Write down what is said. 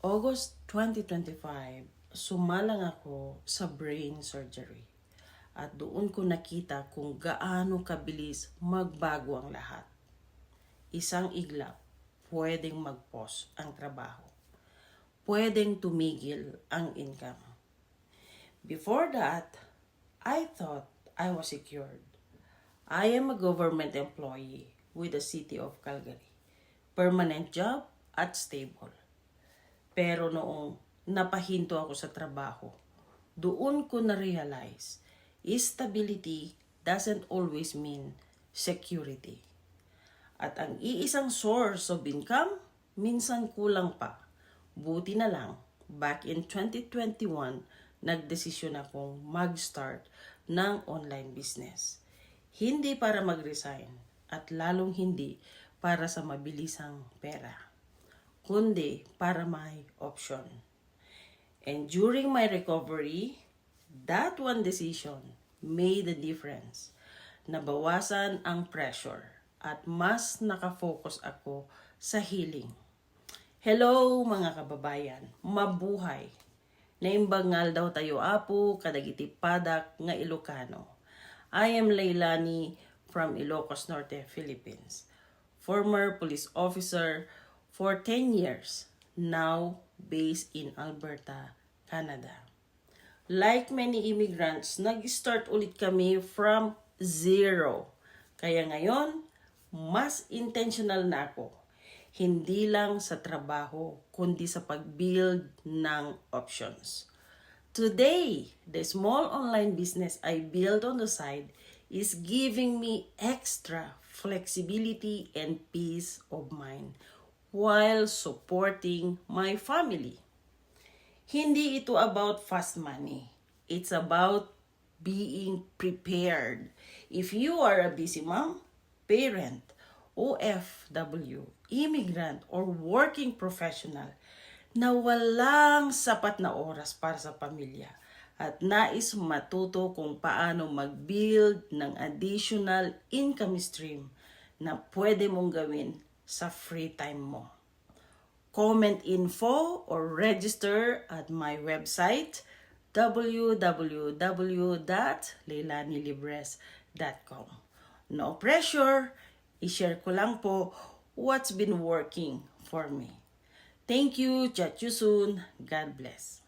August 2025, sumalang ako sa brain surgery. At doon ko nakita kung gaano kabilis magbago ang lahat. Isang iglap, pwedeng mag-pause ang trabaho. Pwedeng tumigil ang income. Before that, I thought I was secured. I am a government employee with the City of Calgary. Permanent job at stable. Pero noong napahinto ako sa trabaho, doon ko na-realize, stability doesn't always mean security. At ang iisang source of income, minsan kulang pa. Buti na lang, back in 2021, nagdesisyon akong mag-start ng online business. Hindi para mag-resign at lalong hindi para sa mabilisang pera, kundi para may option. And during my recovery, that one decision made a difference. Nabawasan ang pressure at mas nakafocus ako sa healing. Hello mga kababayan, mabuhay. Naimbangal daw tayo apo, kadagiti padak nga Ilocano. I am Leilani from Ilocos Norte, Philippines. Former police officer for 10 years, now based in Alberta, Canada. Like many immigrants, nag-start ulit kami from zero. Kaya ngayon, mas intentional na ako. Hindi lang sa trabaho, kundi sa pag-build ng options. Today, the small online business I built on the side is giving me extra flexibility and peace of mind while supporting my family. Hindi ito about fast money. It's about being prepared. If you are a busy mom, parent, OFW, immigrant, or working professional na walang sapat na oras para sa pamilya at nais matuto kung paano mag-build ng additional income stream na pwede mong gawin sa free time mo. Comment info or register at my website www.leilanilibres.com. No pressure, i-share ko lang po what's been working for me. Thank you, chat you soon, God bless.